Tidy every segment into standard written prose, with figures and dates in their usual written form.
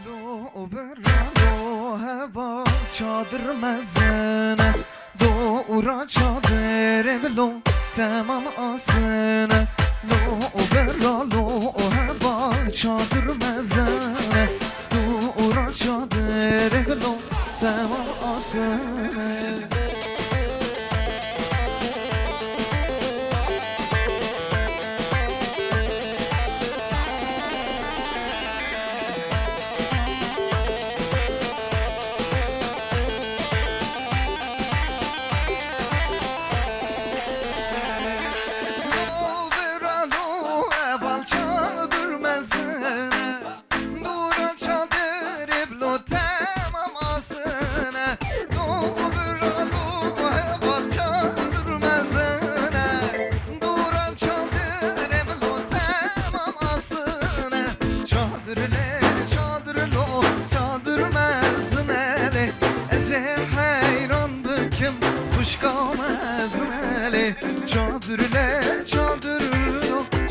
لو برالو هوا چادر مزنه دورا چادر بلو تمام آسنه لو برالو هوا چادر مزنه دورا چادر بلو تمام آسنه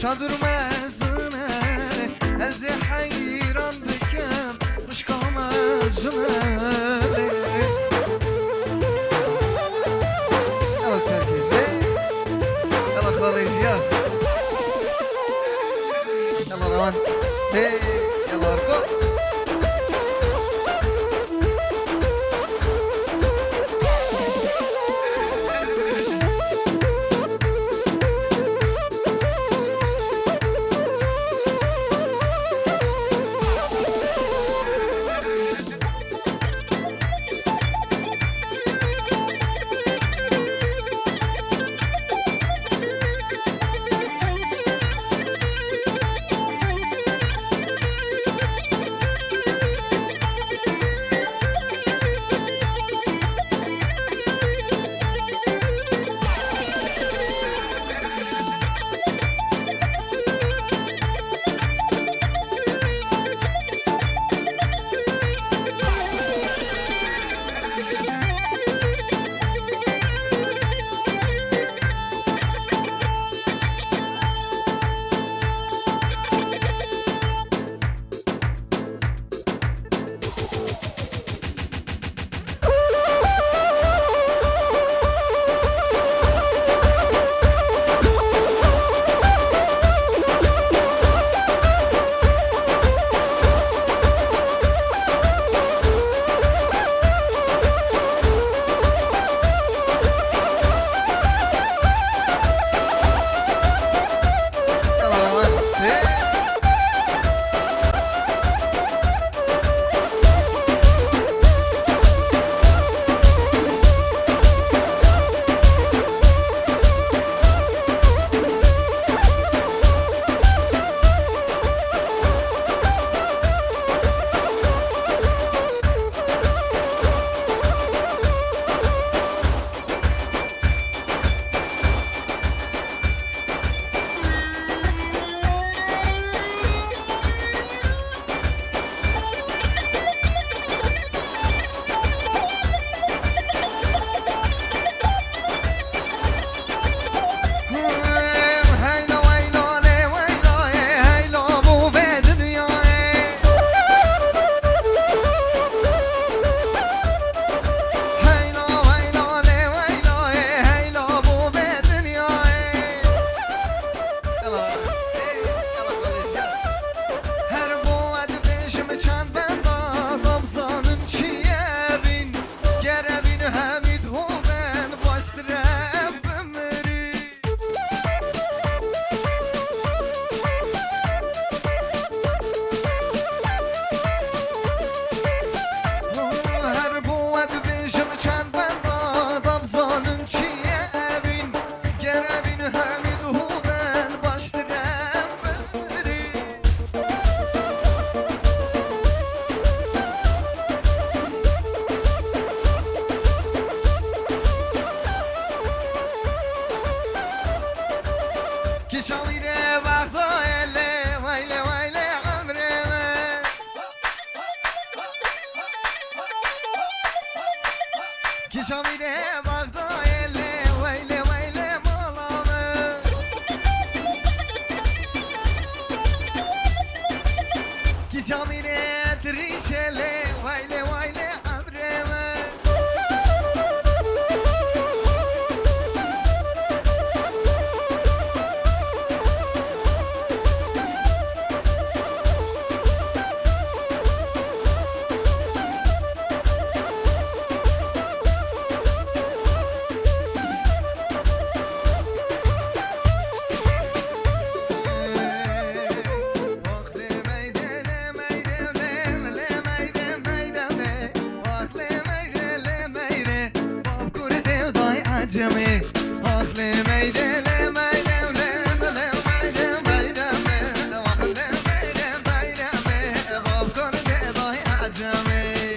çadır mezune ez hayran bikem muşka mezune yalla sergize yalla خالص ya yalla roman hey yalla arko کی جامینه دریشله وایله وایله ابرمه جمعی آخلی میده لیمیده لیمیده میده میده میده آخلی میده میده میده باب کرده دای عجمی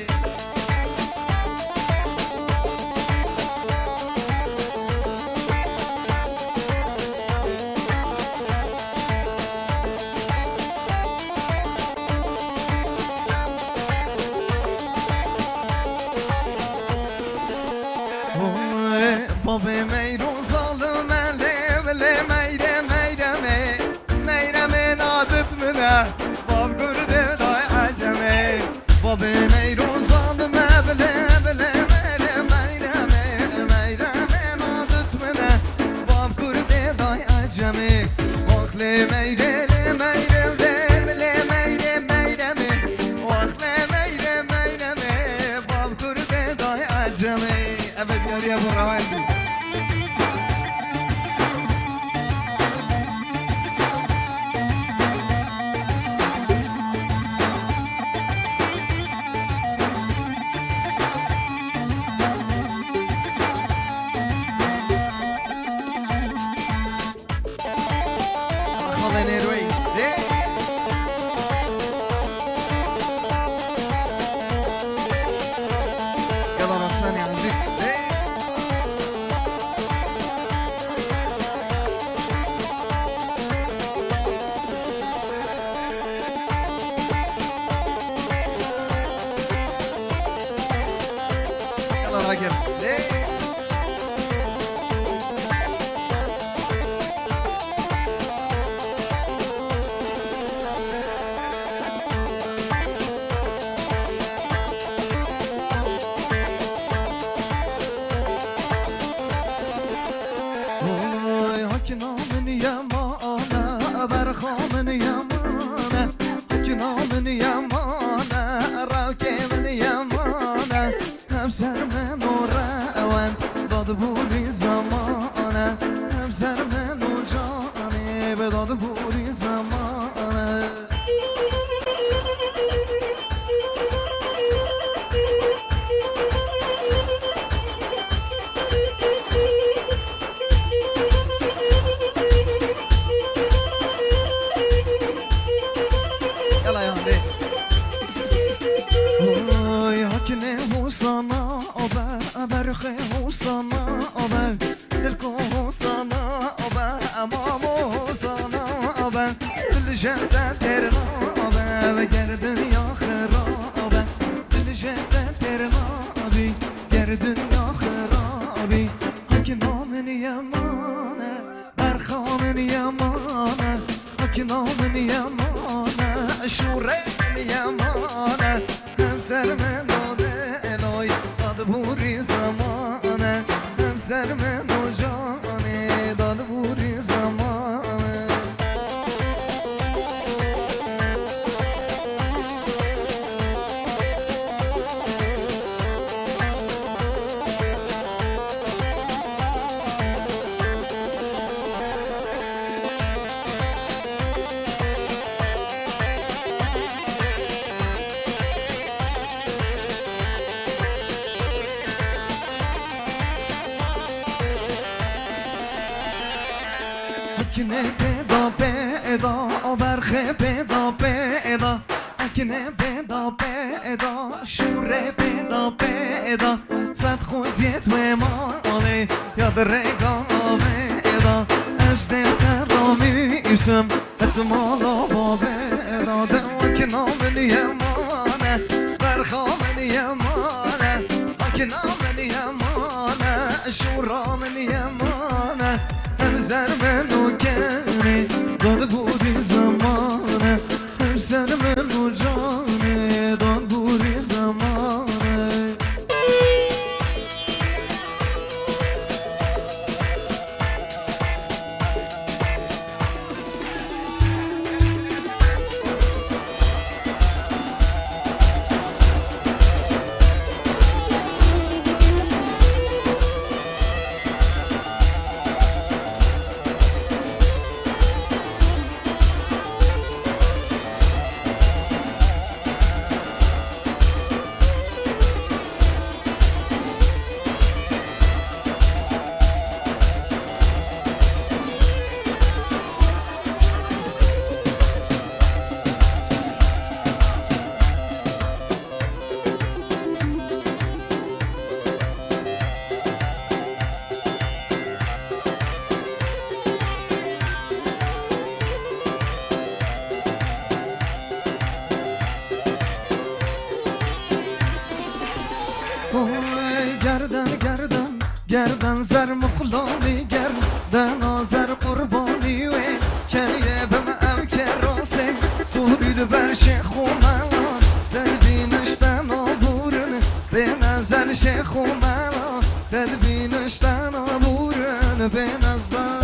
باب میرون ظالمه لیمله میره میرمه میرمه نادت منه باب کرده دای عجمه باب میرون ظالمه بله بله میره میرمه میرمه نادت منه باب کرده دای عجمه آخلی میره میره بله میره میرمه آخلی میره میرمه باب کرده دای عجمه ابد یاری ابو روندی يلا نصاني عزيز يلا راجل Kinamın yamana, berxamın yamana Kinamın yamana, ravkemin yamana Hemser men o revan, dad buri zamana Hemser men o cani, be dad buri zamana sana oba berxe sana oba dilko sana oba amamo sana oba dil jete terna oba ve gerdin yaxra oba dil jete terna abi gerdin yaxra abi hakimamin yamana berxamin yamana hakimamin yamana şuremin yamana hemser men بوری زمانه هم سر من و جانه داد بوری زمانه Akine peda peda, berxe peda peda Akine peda peda, şure peda peda Sad خوزیت و مانه یاد رگام پدا از دفتر میسم اتمالا با بدا دلکنام نیمانه برخام نیمانه اکنام نیمانه شورام نیمانه همزر منو کنی داد بودی زمانه همزر منو جانه داد بوری زمانه گردن زر مخلامی گردن آزر قربانی و کریه بم ام کراسه سوریل بر شیخ و ملان دل بینشتن آبورن به نظر شیخ و ملان دل بینشتن آبورن به نظر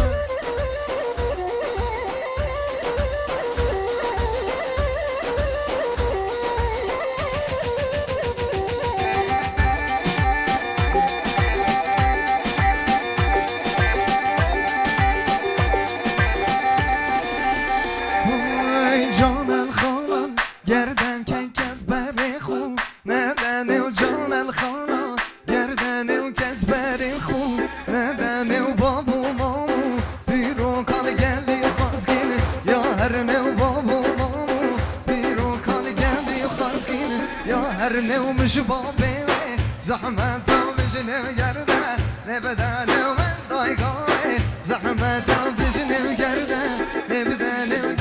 گردن که کس بر خون ندنه و جان الخانا گردنه و کس بر خون ندنه و بابو مامو بیرو کال گلی خواستگینه یا هرنه و بابو مامو بیرو کال گلی خواستگینه یا هرنه و مش بابه زحمت ها بجنه گردن نبدنه و مجدایگاه زحمت ها بجنه گردن نبدنه و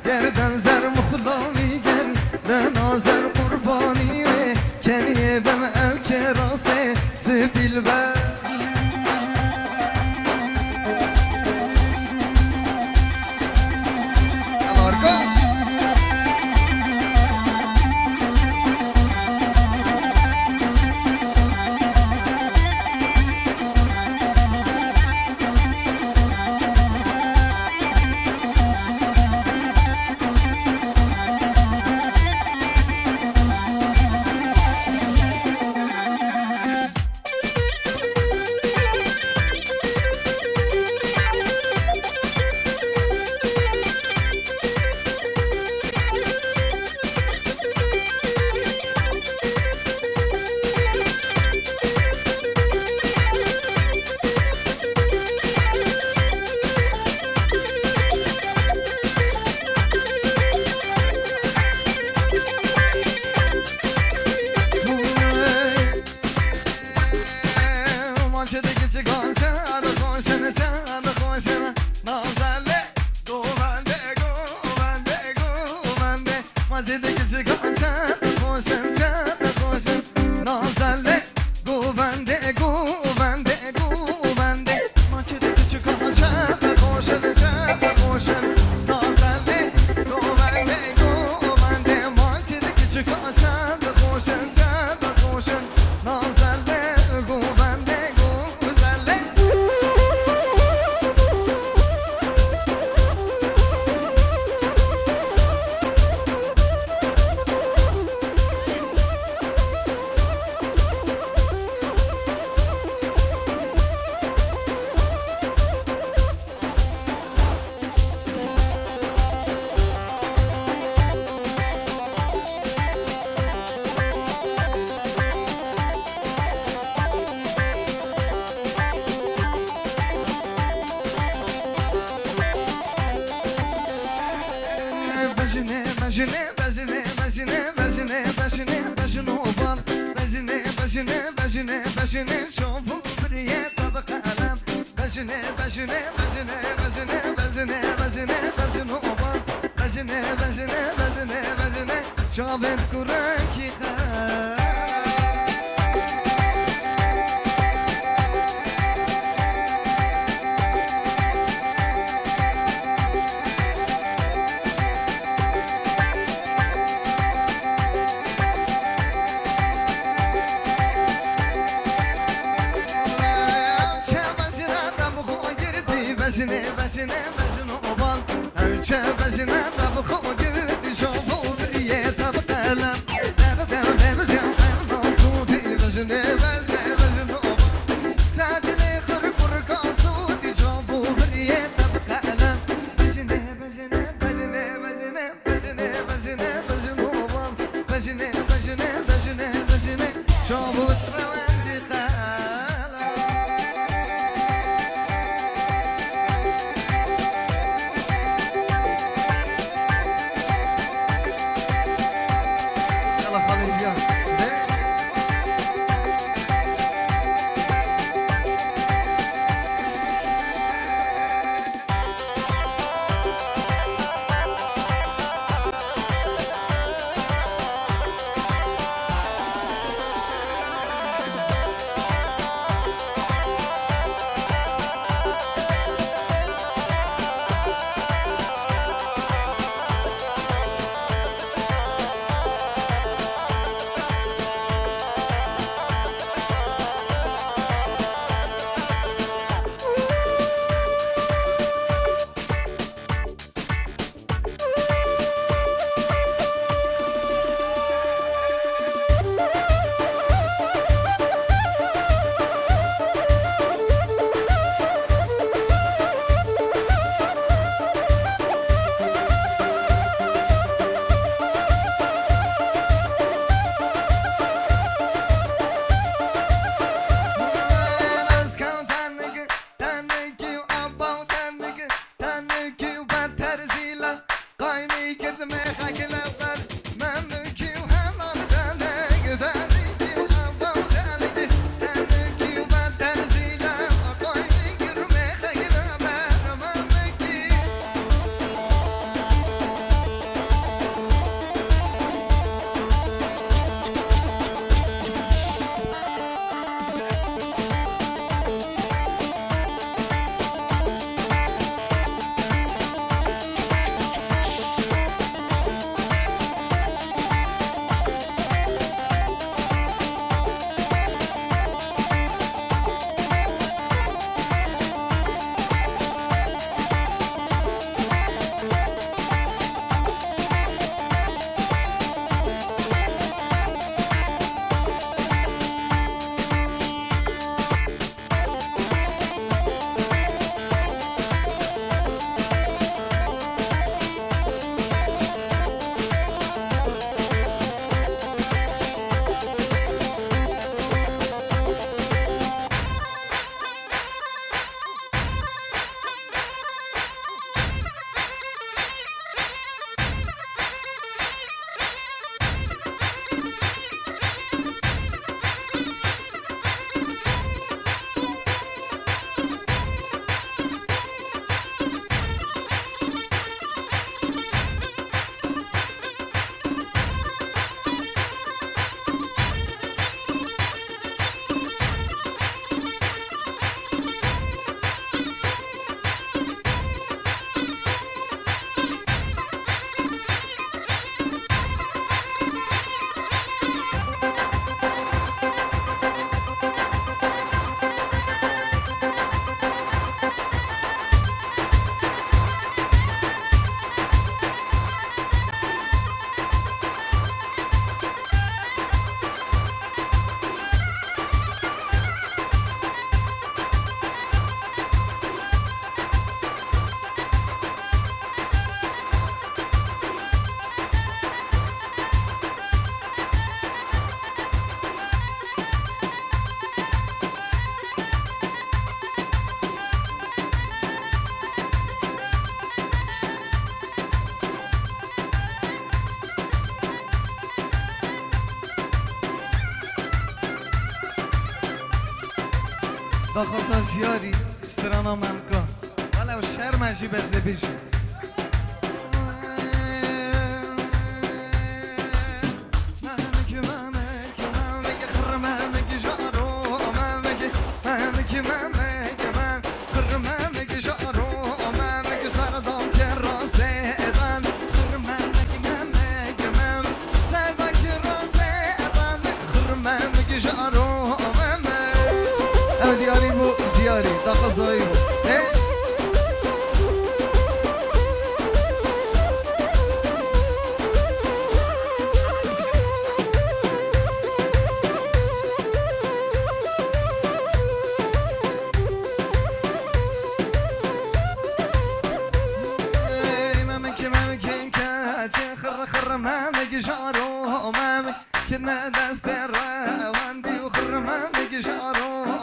گردن زر مخلامی گردن آزر قربانی و کنیه بم او کراسه سفیل بر شابت كراكي بجنه بجنه بجنه بال اوچه بجنه رب خود شافو بریه تب قلم نبدم نبدم ناسودی بجنه بجنه بجنه بال تعدیل خر برکا سودی شافو بریه تب قلم بجنه بجنه بجنه بجنه بجنه بجنه بجنه بال بجنه بجنه بجنه بجنه شافو تروندی خاصة زياري استرانا ممكن ولو الشهر ما جي بس بيجي زياري دا خزايبو خرمم گشارم که نه دست روندی و خرمم گشارم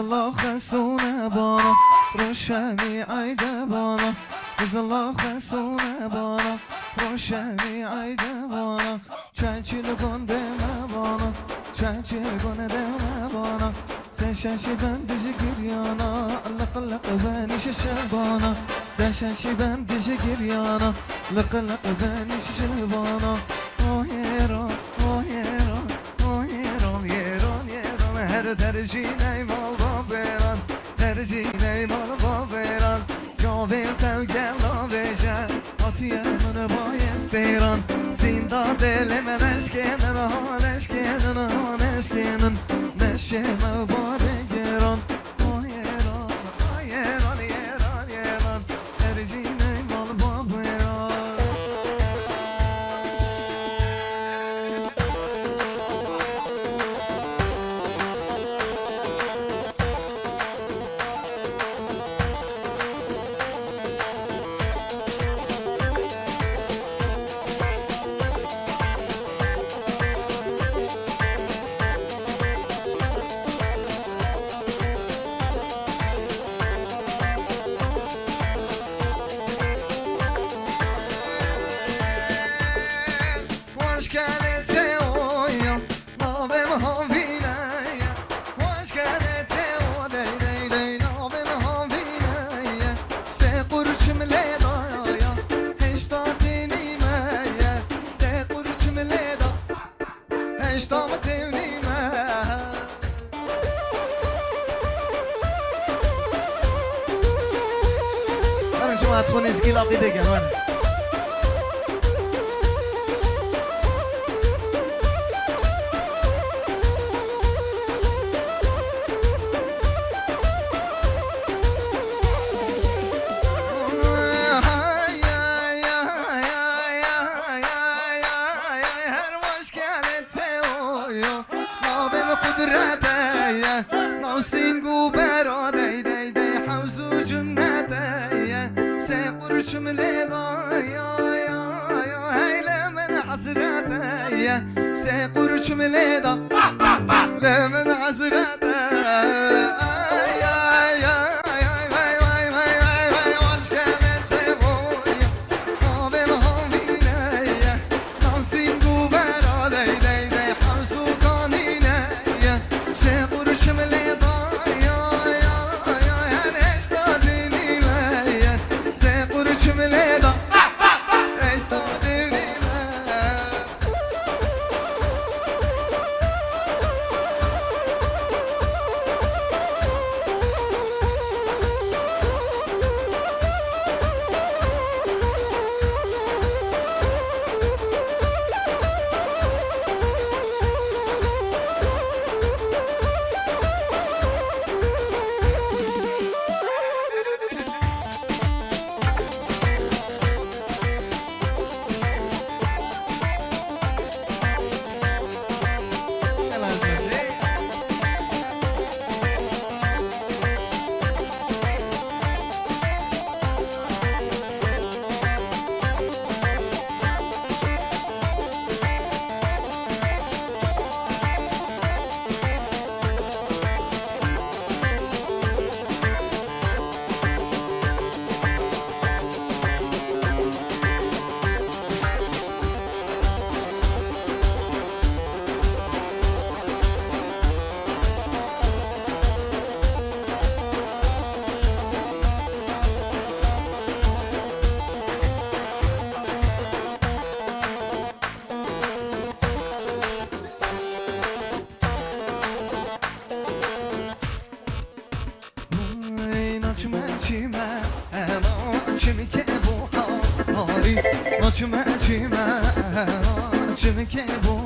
الله خسونه بانا روشمی عیده بانا الله خسونه بانا روشمی عیده بانا چنچیل گنده مبانا چنچیل گنده مبانا زششی بندش گریانا لق بنیش شبانا زششی بندش گریانا لق بنیش شبانا اوه یران اوه یران اوه یران یران یران هر درجی نیمال درجینه مال باوران جاویل تو گلا بشن آتیه من بایست ایران زیندا دل من اشکنن هانش کنن هانش کنن نشه مباره گران ایران ایران ایران ایران درجینه مال باوران شما تخون ازگی لاقی دیگه من سینگو براده دی دی حوزو جنده سه قرچم لیدا یا هیله من حسرته سه قرچم لیدا لمن حسرته چیمه که بو آری چیمه چیمه که بو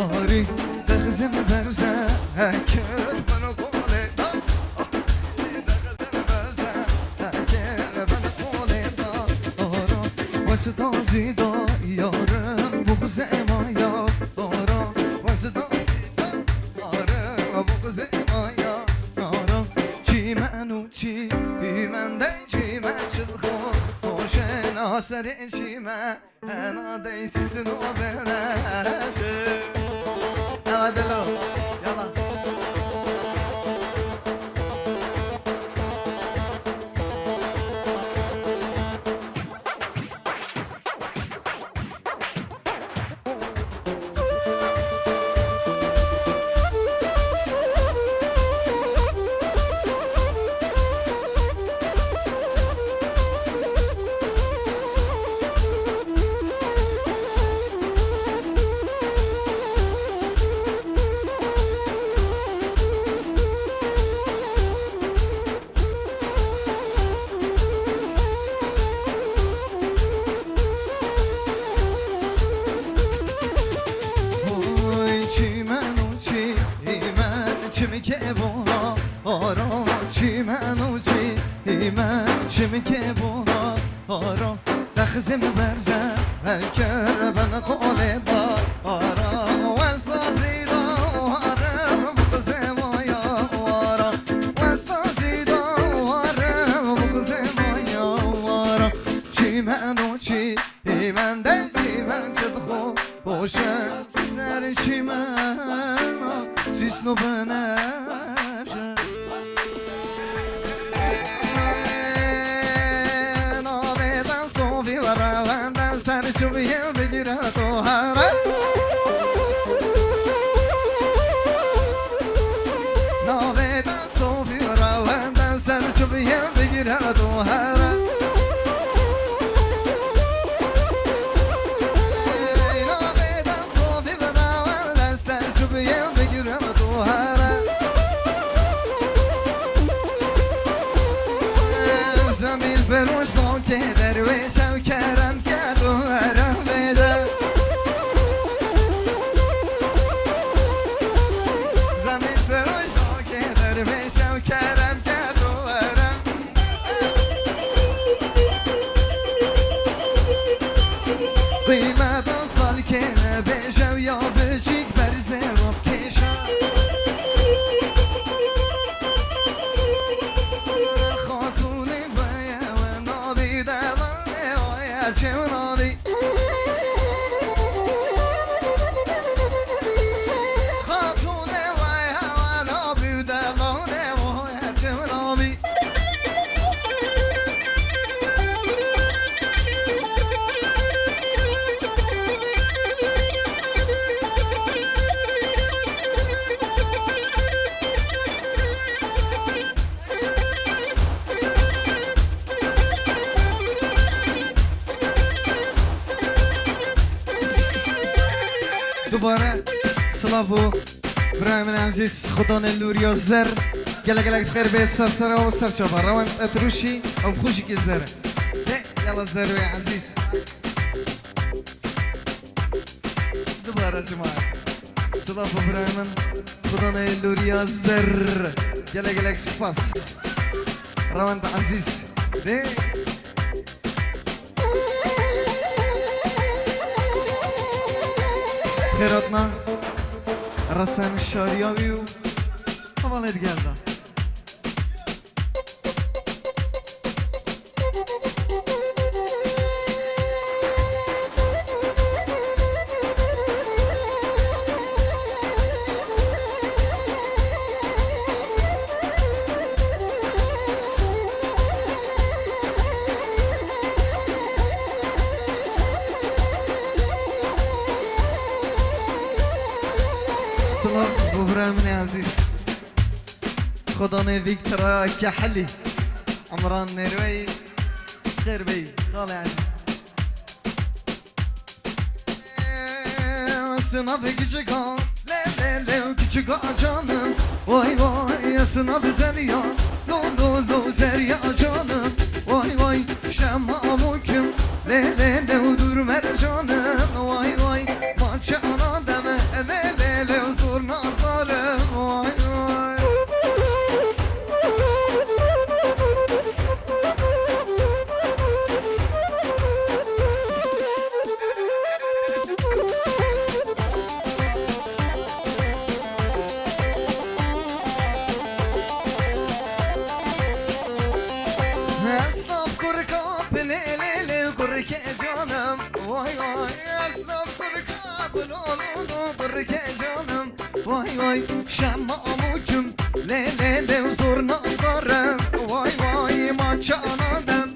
آری دغزم برزه کر منو قوله واسه زیدا یارم بغز ما یار دارم واسه یارم بغز ما یار دارم چی منو چی من دی چی من شد خود خوشن آسر چی من انا دی سیسنو بنشه یلا دلو یلا چیمه که بوها آرا چی منو چی من چیمه که بوها آرا دخزم برزه هکر بنا قوله با آرا وستا زیدا آرم بغزم آیا آرا وستا زیدا آرم بغزم آیا آرا چی منو چی من دل چی من چد خود باشه سر چی من سیسنو بنفشه نامیدن صوفی و روندن سرشو بیم بگیره تو هره نامیدن صوفی و روندن سرشو بیم بگیره تو هره زمین بروش که درویشم کرم کرد و هرم بیده زمین بروش که درویشم کرم کرد و هرم قیمت سال که نبیشم یا بچیک برزه رب کشم چونادی خاتونه وای هوانا بیدلانه وای چونادی دوباره سلافو برای من عزیز خدا نلوری و زر گلک خیر به سر و سر چابا روان اتروشی او خوشی که زره یلا زر و عزیز دوباره جماعت سلافو برای من خدا نلوری و زر گلک سپاس روان عزیز خیراتنا رسم شاریاوی و حوالت گردم سلام ببرامني عزيز خداني فيكتورا كحلي عمران نروي خير بي خالي عزيز سنافك جيكون le küçük canım Vay vay yasına zerya Lo zerya canım Vay vay şemmam hüküm Le dur mercanım Vay vay maçana deme Le zor nazarım Vay vay Esnaf kuru kapı le kurke canım Vay vay esnaf kuru kapı kurke canım Vay vay şemmam hüküm le zor nazarım Vay vay maçana dem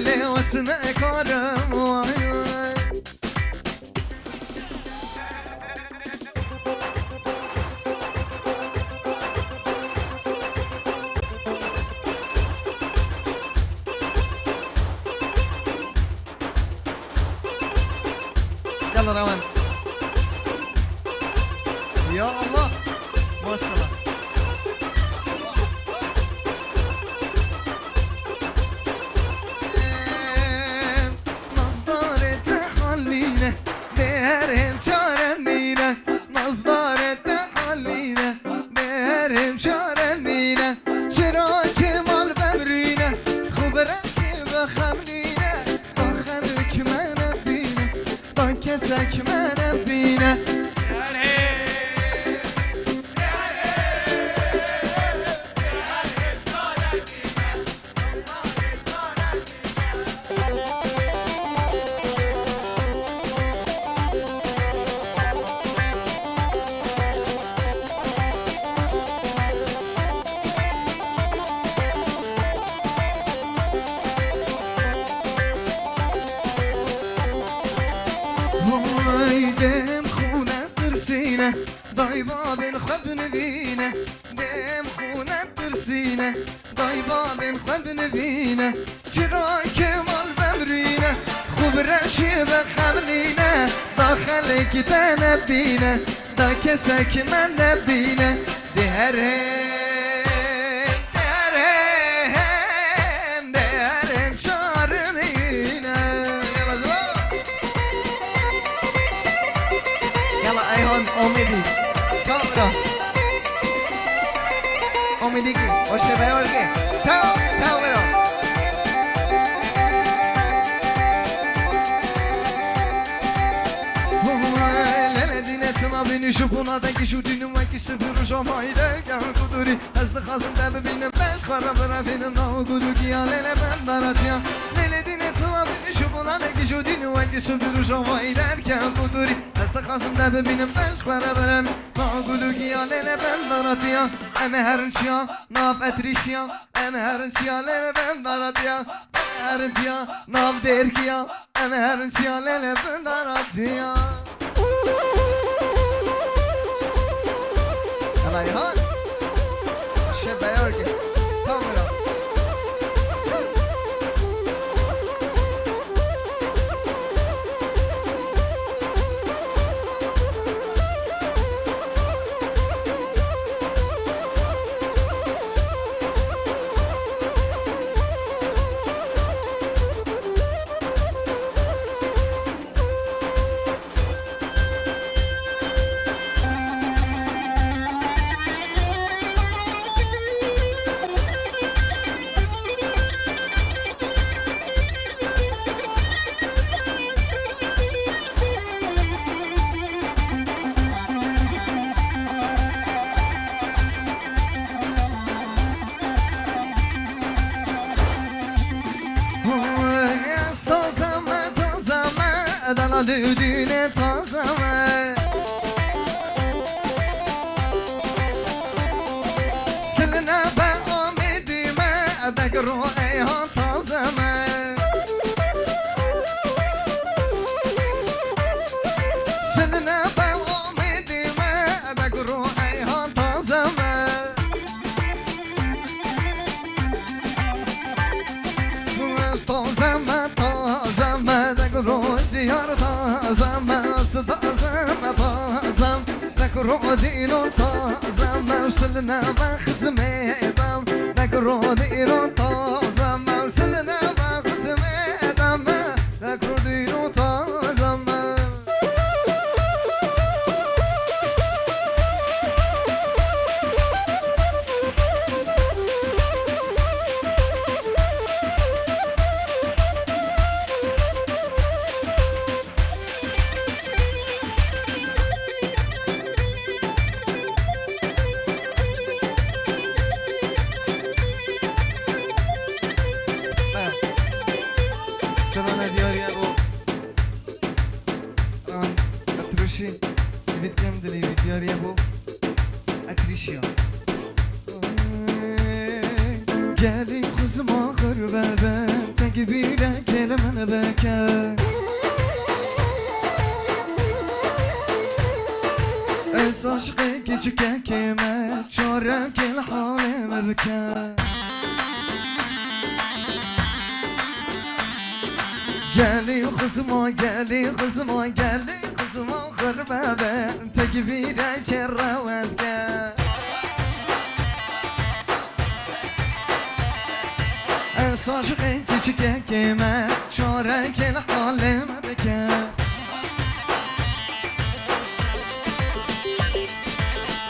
le vasına karım Vay vay يلا روان يا الله ما شاء الله Nazdarette haline değerim çaremine Nazdarette haline değerim çaremine Çıra kemal bemrine Khubreçi ve xemrine Daxel hükmene bine Dan kesek mene bine dem خونه ترسینه دای بابن خواب نبینه دم خونه ترسینه دای بابن خواب نبینه چرا کمال بمرینه خوب رشی به خملینه داخل کی تنبینه دا کسک من نبینه دهرم چارمینه يلا ايهون اوميدي كاميرا اوميدي كي وشه بيور كي تاو كاميرا Beni şu bunadaki şu dinime ki süpürü şamayda Gel kuduri ezdi kazın tabi benim beş kara bıra benim Nahu kudu ki ya lele ben darat ya Lele dine tıla beni şu bunadaki şu dinime ki süpürü şamayda Gel kuduri ezdi kazın tabi benim beş kara bıra Nahu kudu ki ya lele ben darat ya Eme her ya naf etriş ya Eme her ya lele ben darat ya Eme her ya naf der ki ya Eme her ya lele ben darat ya يلا ريهان الشاب يورجي كاميرا Dana düdüğüne tazeme Siline ben amedime Begru eyhan tazeme Siline ben amedime Begru eyhan tazeme Tazeme tazeme Begru diyar tazeme Tazeme tazem نقرو دينو طازة موصلنا بخزمي دم نقرو دينو طازة موصلنا بخزمي دم نقرو دينو طازة استمعنا دياري ابو اتروشي بيتكم دلي دياري ابو اتريشيا قالي خذ ما خربابا تكبيرا كلمة بكا اس عشقي كيشكا كيما شورك الحال مبكا قالي خصمه قالي خصمه قالي خصمه خربابه تكبيره كره وذكا صاشقي تشكي كيما شورك الحال مبكى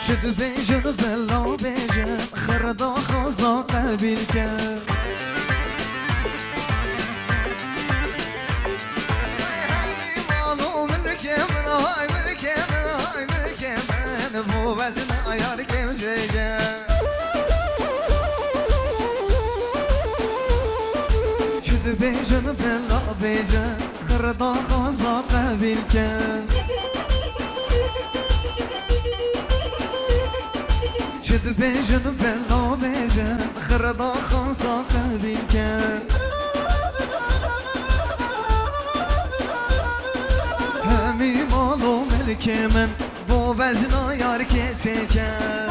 شد بيجن بلا بيجن خردا خوزا قبيلك مو بس عيارك مزيجة شد بيجن بلا بيجن خردا خوزا قبيلك شد بيجن بلا بيجن خردا خوزا قبيلك همي مالو ملك من بو بزنا یار کسی کن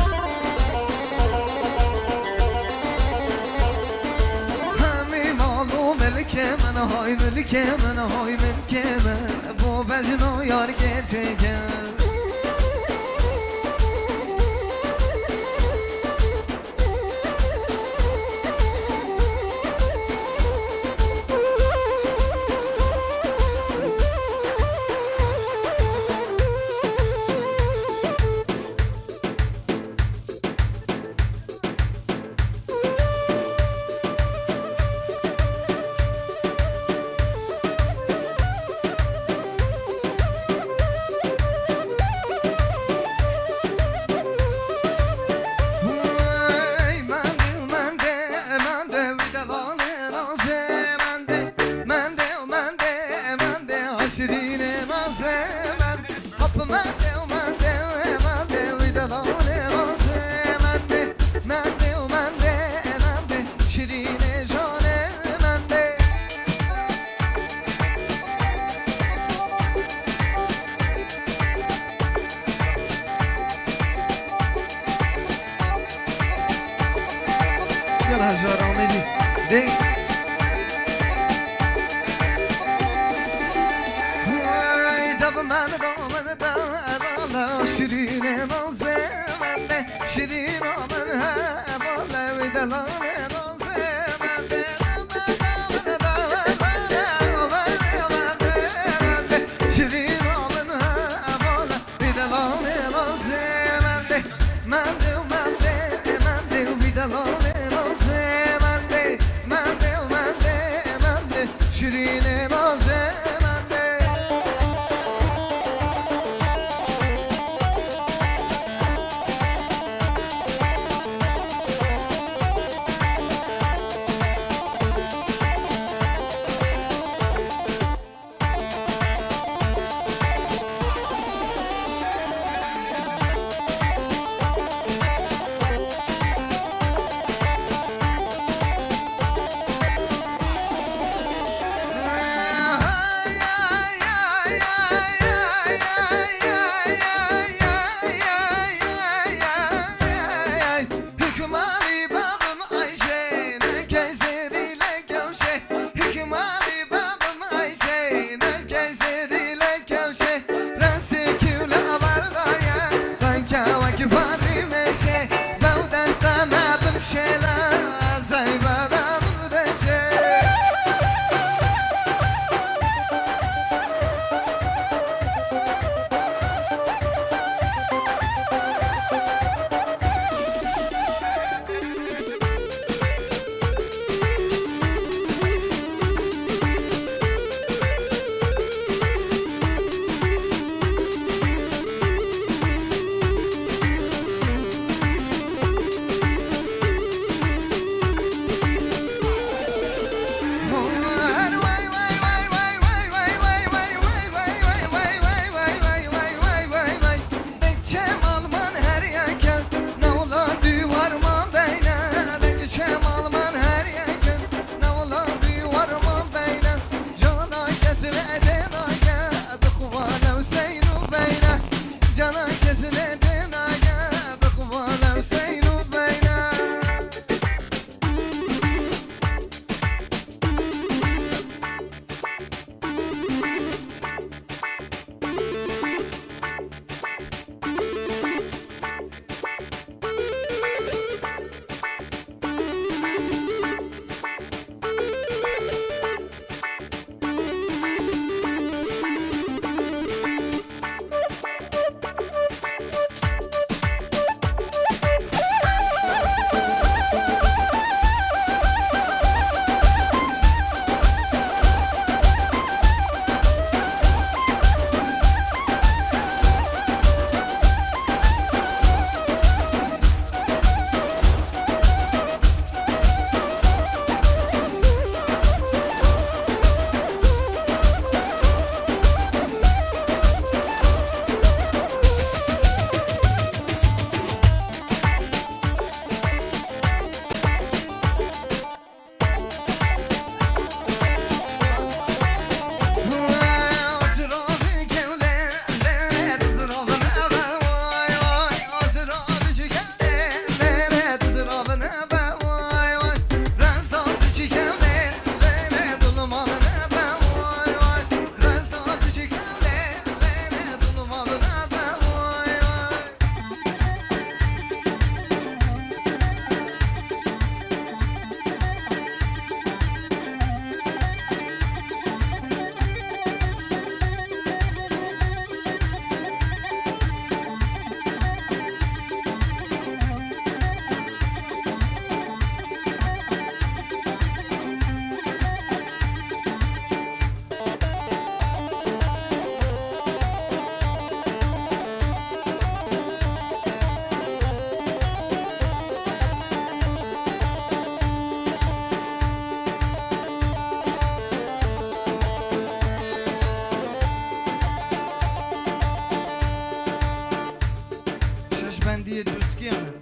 همی مالو ملک من های ملک من های ملک من بو بزنا یار کسی کن شيرين نازي مندي حب مندي ومندي مندي ويدلون نازي مندي مندي ومندي مندي شيرين جاني مندي يلا هجارة ومدي دي شيرين نازي مندي شيرين منها والله ودلون نازي مندي شيرين منها والله ودلون نازي مندي مندي ومندي مندي ودلون نازي مندي مندي ومندي مندي شيرين نازي درسکیانه